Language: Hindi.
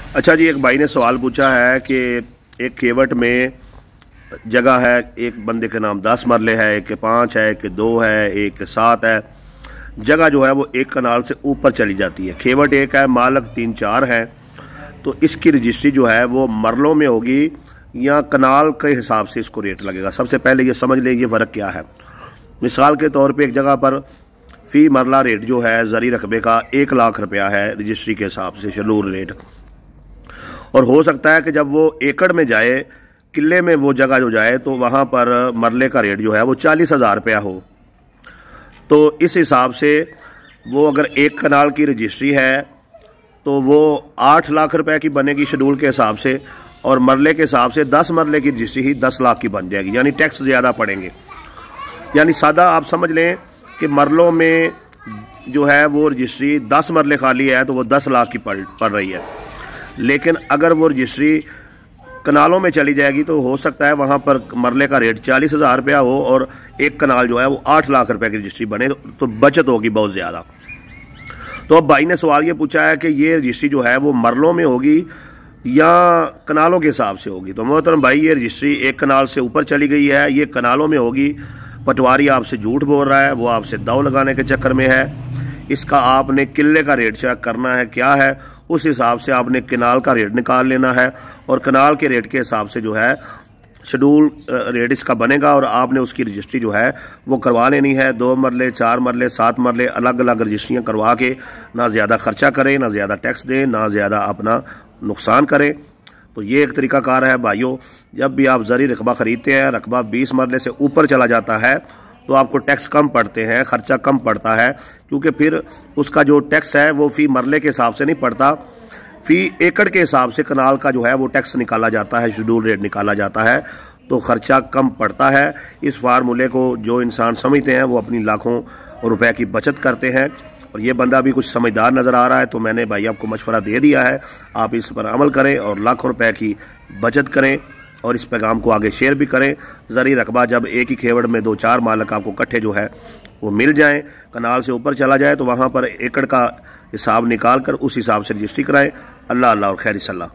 अच्छा जी, एक भाई ने सवाल पूछा है कि एक केवट में जगह है, एक बंदे के नाम 10 मरले है, एक के 5 है, एक के 2 है, एक के 7 है। जगह जो है वो एक कनाल से ऊपर चली जाती है। केवट एक है, मालक 3-4 हैं। तो इसकी रजिस्ट्री जो है वो मरलों में होगी या कनाल के हिसाब से इसको रेट लगेगा। सबसे पहले ये समझ लें ये फ़र्क क्या है। मिसाल के तौर पे एक जगह पर फ़ी मरला रेट जो है ज़री रकबे का 1 लाख रुपया है रजिस्ट्री के हिसाब से, शेड्यूल रेट। और हो सकता है कि जब वो एकड़ में जाए, किले में वो जगह जो जाए, तो वहाँ पर मरले का रेट जो है वो 40,000 रुपया हो। तो इस हिसाब से वो अगर एक कनाल की रजिस्ट्री है तो वो 8 लाख रुपए की बनेगी शेड्यूल के हिसाब से, और मरले के हिसाब से 10 मरले की रजिस्ट्री ही 10 लाख की बन जाएगी, यानी टैक्स ज़्यादा पड़ेंगे। यानी सादा आप समझ लें कि मरलों में जो है वो रजिस्ट्री 10 मरले खाली है तो वो 10 लाख की पड़ रही है। लेकिन अगर वो रजिस्ट्री कनालों में चली जाएगी तो हो सकता है वहाँ पर मरले का रेट 40,000 रुपया हो और एक कनाल जो है वो 8 लाख रुपए की रजिस्ट्री बने, तो बचत होगी बहुत ज़्यादा। तो अब भाई ने सवाल ये पूछा है कि ये रजिस्ट्री जो है वो मरलों में होगी या कनालों के हिसाब से होगी। तो मोहतरम भाई, ये रजिस्ट्री एक कनाल से ऊपर चली गई है, ये कनालों में होगी। पटवारी आपसे झूठ बोल रहा है, वो आपसे दाव लगाने के चक्कर में है। इसका आपने किले का रेट चेक करना है क्या है, उस हिसाब से आपने कनाल का रेट निकाल लेना है, और कनाल के रेट के हिसाब से जो है शेड्यूल रेट इसका बनेगा, और आपने उसकी रजिस्ट्री जो है वो करवा लेनी है। 2 मरले, 4 मरले, 7 मरले, अलग अलग रजिस्ट्रियाँ करवा के ना ज़्यादा खर्चा करें, ना ज़्यादा टैक्स दें, ना ज़्यादा अपना नुकसान करें। तो ये एक तरीकाकार है भाइयों। जब भी आप ज़री रकबा ख़रीदते हैं, रकबा 20 मरले से ऊपर चला जाता है तो आपको टैक्स कम पड़ते हैं, ख़र्चा कम पड़ता है, क्योंकि फिर उसका जो टैक्स है वो फ़ी मरले के हिसाब से नहीं पड़ता, फ़ी एकड़ के हिसाब से कनाल का जो है वो टैक्स निकाला जाता है, शेड्यूल रेट निकाला जाता है, तो ख़र्चा कम पड़ता है। इस फार्मूले को जो इंसान समझते हैं वो अपनी लाखों रुपए की बचत करते हैं। और ये बंदा भी कुछ समझदार नज़र आ रहा है, तो मैंने भाई आपको मशवरा दे दिया है, आप इस पर अमल करें और लाखों रुपए की बचत करें, और इस पैगाम को आगे शेयर भी करें। ज़री रकबा जब एक ही खेवड़ में 2-4 मालक आपको इकट्ठे जो है वो मिल जाएं, कनाल से ऊपर चला जाए, तो वहाँ पर एकड़ का हिसाब निकाल कर उस हिसाब से रजिस्ट्री कराएं। अल्लाह अल्लाह और खैर सल्ला।